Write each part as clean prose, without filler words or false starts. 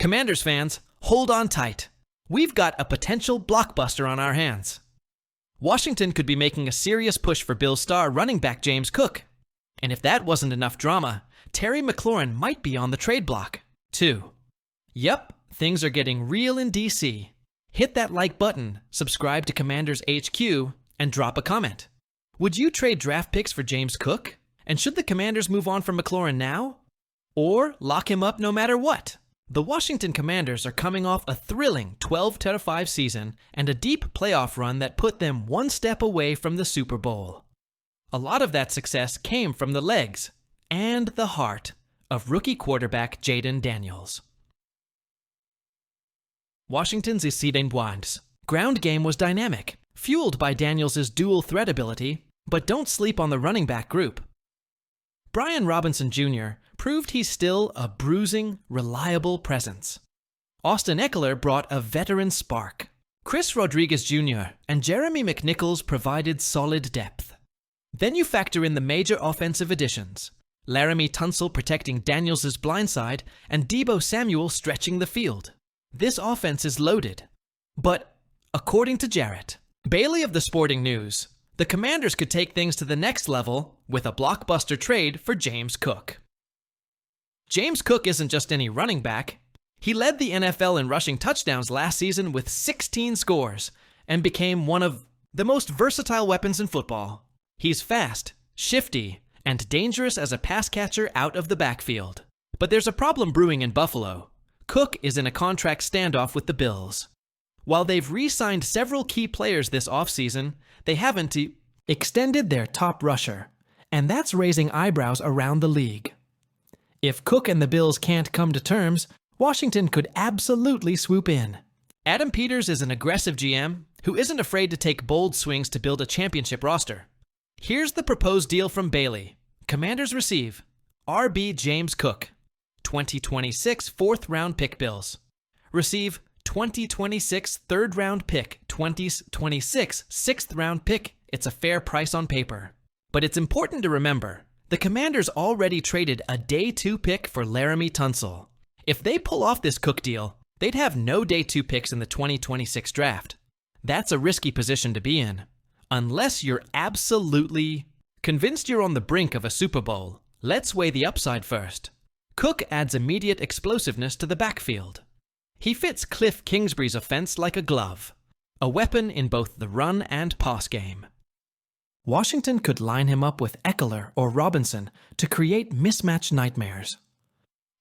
Commanders fans, hold on tight. We've got a potential blockbuster on our hands. Washington could be making a serious push for Bills star running back James Cook. And if that wasn't enough drama, Terry McLaurin might be on the trade block, too. Yep, things are getting real in DC. Hit that like button, subscribe to Commanders HQ, and drop a comment. Would you trade draft picks for James Cook? And should the Commanders move on from McLaurin now? Or lock him up no matter what? The Washington Commanders are coming off a thrilling 12-5 season and a deep playoff run that put them one step away from the Super Bowl. A lot of that success came from the legs and the heart of rookie quarterback Jayden Daniels. Washington's Issiden Bwan's ground game was dynamic, fueled by Daniels' dual threat ability, but don't sleep on the running back group. Brian Robinson Jr. proved he's still a bruising, reliable presence. Austin Eckler brought a veteran spark. Chris Rodriguez Jr. and Jeremy McNichols provided solid depth. Then you factor in the major offensive additions: Laramie Tunsil protecting Daniels' blindside and Deebo Samuel stretching the field. This offense is loaded. But, according to Jarrett Bailey of the Sporting News, the Commanders could take things to the next level with a blockbuster trade for James Cook. James Cook isn't just any running back. He led the NFL in rushing touchdowns last season with 16 scores and became one of the most versatile weapons in football. He's fast, shifty, and dangerous as a pass catcher out of the backfield. But there's a problem brewing in Buffalo. Cook is in a contract standoff with the Bills. While they've re-signed several key players this offseason, they haven't extended their top rusher, and that's raising eyebrows around the league. If Cook and the Bills can't come to terms, Washington could absolutely swoop in. Adam Peters is an aggressive GM who isn't afraid to take bold swings to build a championship roster. Here's the proposed deal from Bailey. Commanders receive RB James Cook, 2026 4th-round pick Bills. Receive 2026 3rd-round pick, 2026 6th-round pick. It's a fair price on paper. But it's important to remember, the Commanders already traded a Day 2 pick for Laramie Tunsil. If they pull off this Cook deal, they'd have no Day 2 picks in the 2026 draft. That's a risky position to be in. Unless you're absolutely convinced you're on the brink of a Super Bowl. Let's weigh the upside first. Cook adds immediate explosiveness to the backfield. He fits Cliff Kingsbury's offense like a glove, a weapon in both the run and pass game. Washington could line him up with Eckler or Robinson to create mismatch nightmares.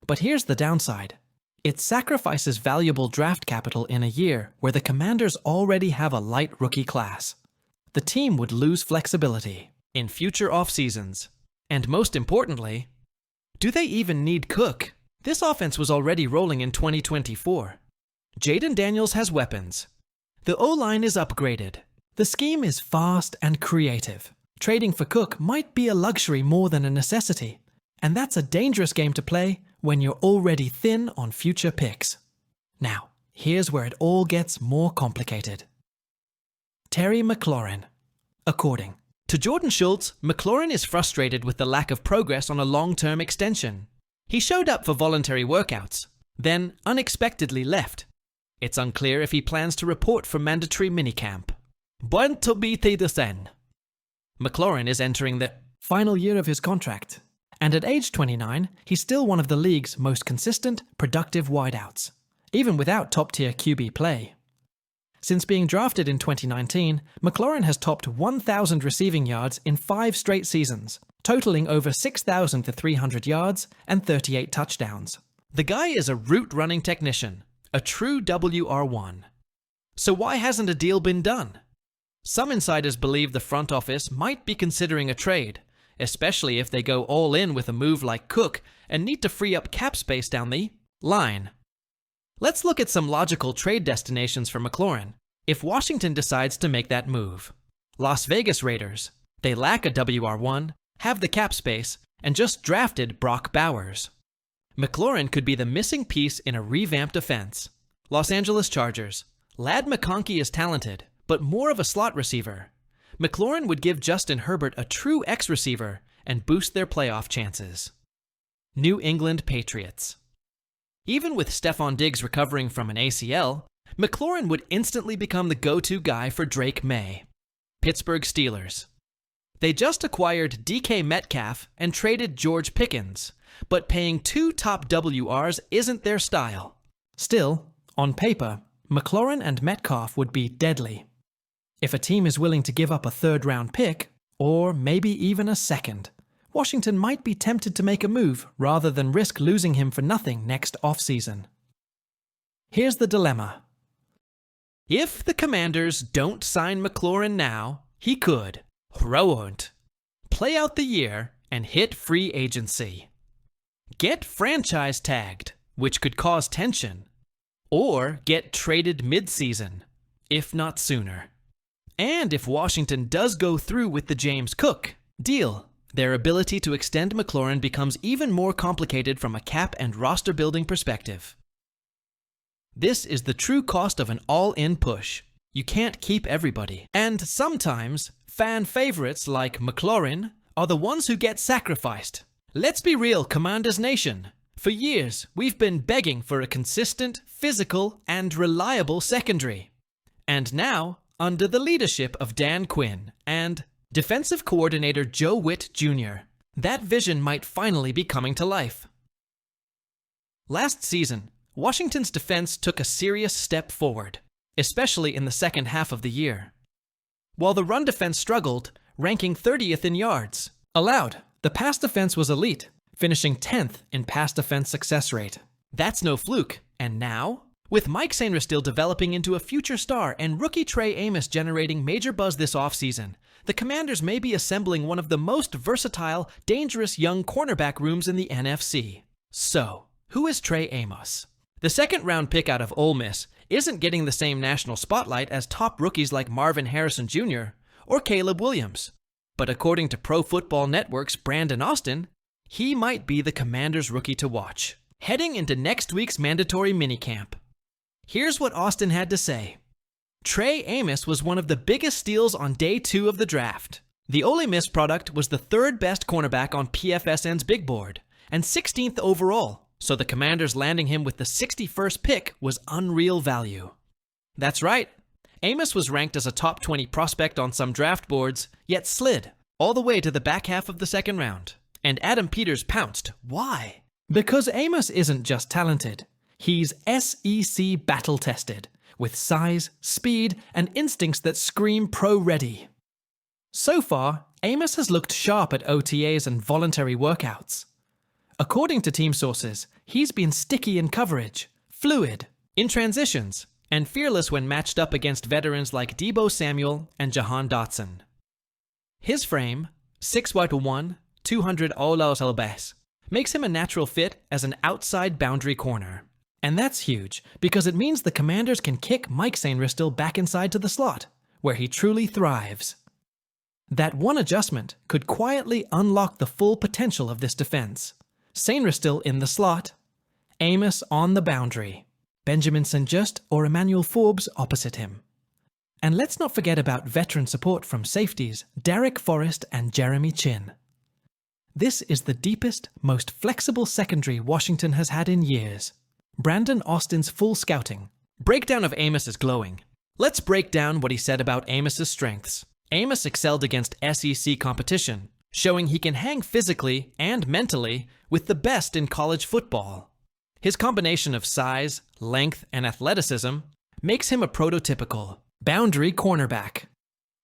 But here's the downside. It sacrifices valuable draft capital in a year where the Commanders already have a light rookie class. The team would lose flexibility in future off-seasons. And most importantly, do they even need Cook? This offense was already rolling in 2024. Jayden Daniels has weapons. The O-line is upgraded. The scheme is fast and creative. Trading for Cook might be a luxury more than a necessity. And that's a dangerous game to play when you're already thin on future picks. Now, here's where it all gets more complicated. Terry McLaurin. According to Jordan Schultz, McLaurin is frustrated with the lack of progress on a long-term extension. He showed up for voluntary workouts, then unexpectedly left. It's unclear if he plans to report for mandatory minicamp. Born to be the sen. McLaurin is entering the final year of his contract, and at age 29, he's still one of the league's most consistent, productive wideouts, even without top-tier QB play. Since being drafted in 2019, McLaurin has topped 1,000 receiving yards in 5 straight seasons, totaling over 6,300 yards and 38 touchdowns. The guy is a route-running technician, a true WR1. So why hasn't a deal been done? Some insiders believe the front office might be considering a trade, especially if they go all in with a move like Cook and need to free up cap space down the line. Let's look at some logical trade destinations for McLaurin if Washington decides to make that move. Las Vegas Raiders. They lack a WR1, have the cap space, and just drafted Brock Bowers. McLaurin could be the missing piece in a revamped offense. Los Angeles Chargers. Ladd McConkey is talented, but more of a slot receiver. McLaurin would give Justin Herbert a true X receiver and boost their playoff chances. New England Patriots. Even with Stephon Diggs recovering from an ACL, McLaurin would instantly become the go-to guy for Drake May. Pittsburgh Steelers. They just acquired DK Metcalf and traded George Pickens, but paying 2 top WRs isn't their style. Still, on paper, McLaurin and Metcalf would be deadly. If a team is willing to give up a third-round pick, or maybe even a second, Washington might be tempted to make a move rather than risk losing him for nothing next offseason. Here's the dilemma. If the Commanders don't sign McLaurin now, he could, won't, play out the year and hit free agency. Get franchise tagged, which could cause tension, or get traded mid-season, if not sooner. And if Washington does go through with the James Cook deal, their ability to extend McLaurin becomes even more complicated from a cap and roster building perspective. This is the true cost of an all-in push. You can't keep everybody. And sometimes, fan favorites like McLaurin are the ones who get sacrificed. Let's be real, Commanders Nation. For years, we've been begging for a consistent, physical, and reliable secondary. And now, under the leadership of Dan Quinn and defensive coordinator Joe Witt Jr., that vision might finally be coming to life. Last season, Washington's defense took a serious step forward, especially in the second half of the year. While the run defense struggled, ranking 30th in yards allowed, the pass defense was elite, finishing 10th in pass defense success rate. That's no fluke. And now, with Mike Sainristil developing into a future star and rookie Trey Amos generating major buzz this offseason, the Commanders may be assembling one of the most versatile, dangerous young cornerback rooms in the NFC. So, who is Trey Amos? The second-round pick out of Ole Miss isn't getting the same national spotlight as top rookies like Marvin Harrison Jr. or Caleb Williams. But according to Pro Football Network's Brandon Austin, he might be the Commanders' rookie to watch, heading into next week's mandatory minicamp. Here's what Austin had to say. Trey Amos was one of the biggest steals on day 2 of the draft. The Ole Miss product was the 3rd best cornerback on PFSN's big board, and 16th overall, so the Commanders landing him with the 61st pick was unreal value. That's right, Amos was ranked as a top 20 prospect on some draft boards, yet slid all the way to the back half of the second round. And Adam Peters pounced. Why? Because Amos isn't just talented. He's SEC battle-tested, with size, speed, and instincts that scream pro-ready. So far, Amos has looked sharp at OTAs and voluntary workouts. According to team sources, he's been sticky in coverage, fluid, in transitions, and fearless when matched up against veterans like Deebo Samuel and Jahan Dotson. His frame, 6'1", 200 lbs, makes him a natural fit as an outside boundary corner. And that's huge, because it means the Commanders can kick Mike Sainristil back inside to the slot, where he truly thrives. That one adjustment could quietly unlock the full potential of this defense. Sainristil in the slot, Amos on the boundary, Benjamin St-Juste or Emmanuel Forbes opposite him. And let's not forget about veteran support from safeties Derek Forrest and Jeremy Chin. This is the deepest, most flexible secondary Washington has had in years. Brandon Austin's full scouting. Breakdown of Amos is glowing. Let's break down what he said about Amos's strengths. Amos excelled against SEC competition, showing he can hang physically and mentally with the best in college football. His combination of size, length, and athleticism makes him a prototypical boundary cornerback.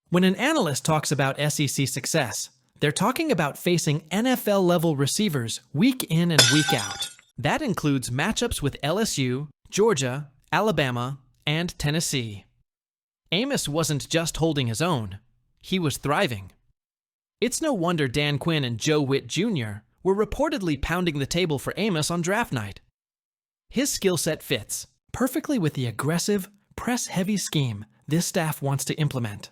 When an analyst talks about SEC success, they're talking about facing NFL-level receivers week in and week out. That includes matchups with LSU, Georgia, Alabama, and Tennessee. Amos wasn't just holding his own, he was thriving. It's no wonder Dan Quinn and Joe Witt Jr. were reportedly pounding the table for Amos on draft night. His skill set fits perfectly with the aggressive, press-heavy scheme this staff wants to implement.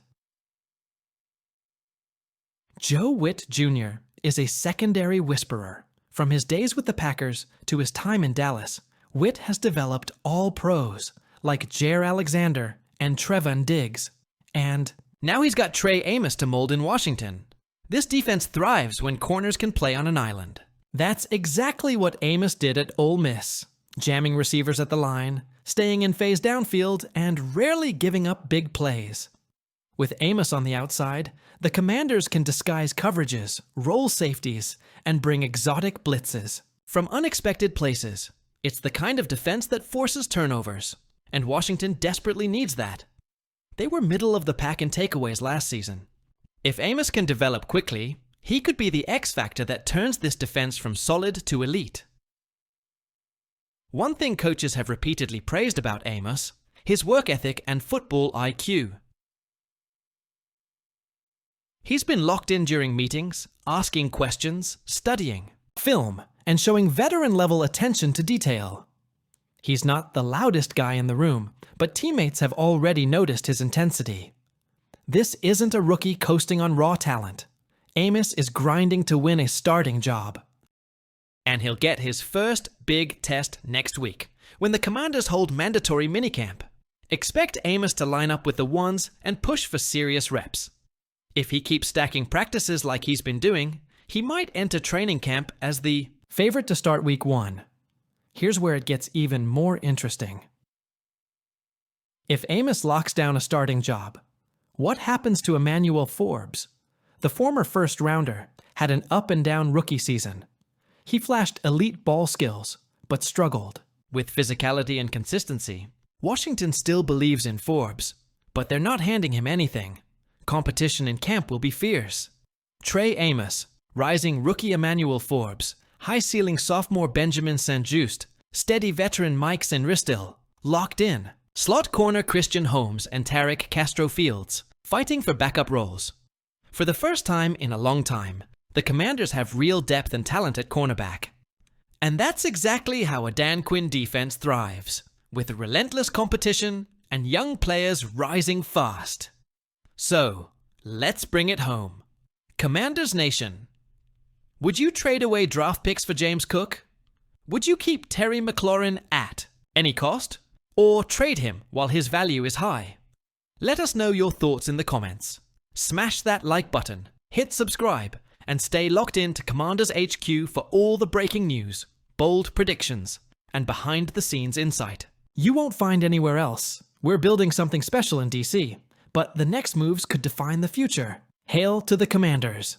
Joe Witt Jr. is a secondary whisperer. From his days with the Packers to his time in Dallas, Witt has developed all pros like Jair Alexander and Trevon Diggs. And now he's got Trey Amos to mold in Washington. This defense thrives when corners can play on an island. That's exactly what Amos did at Ole Miss. jamming receivers at the line, staying in phase downfield, and rarely giving up big plays. With Amos on the outside, the Commanders can disguise coverages, roll safeties, and bring exotic blitzes from unexpected places. It's the kind of defense that forces turnovers, and Washington desperately needs that. They were middle of the pack in takeaways last season. If Amos can develop quickly, he could be the X factor that turns this defense from solid to elite. One thing coaches have repeatedly praised about Amos: his work ethic and football IQ. He's been locked in during meetings, asking questions, studying film, and showing veteran-level attention to detail. He's not the loudest guy in the room, but teammates have already noticed his intensity. This isn't a rookie coasting on raw talent. Amos is grinding to win a starting job. And he'll get his first big test next week, when the Commanders hold mandatory minicamp. Expect Amos to line up with the ones and push for serious reps. If he keeps stacking practices like he's been doing, he might enter training camp as the favorite to start week 1. Here's where it gets even more interesting. If Amos locks down a starting job, what happens to Emmanuel Forbes? The former first-rounder had an up-and-down rookie season. He flashed elite ball skills, but struggled. With physicality and consistency, Washington still believes in Forbes, but they're not handing him anything. Competition in camp will be fierce. Trey Amos, rising rookie Emmanuel Forbes, high-ceiling sophomore Benjamin St-Juste, steady veteran Mike Sinristil, locked in. Slot corner Christian Holmes and Tarek Castro-Fields, fighting for backup roles. For the first time in a long time, the Commanders have real depth and talent at cornerback. And that's exactly how a Dan Quinn defense thrives, with relentless competition and young players rising fast. So, let's bring it home. Commanders Nation. Would you trade away draft picks for James Cook? Would you keep Terry McLaurin at any cost? Or trade him while his value is high? Let us know your thoughts in the comments. Smash that like button, hit subscribe, and stay locked in to Commanders HQ for all the breaking news, bold predictions, and behind-the-scenes insight you won't find anywhere else. We're building something special in DC, but the next moves could define the future. Hail to the Commanders!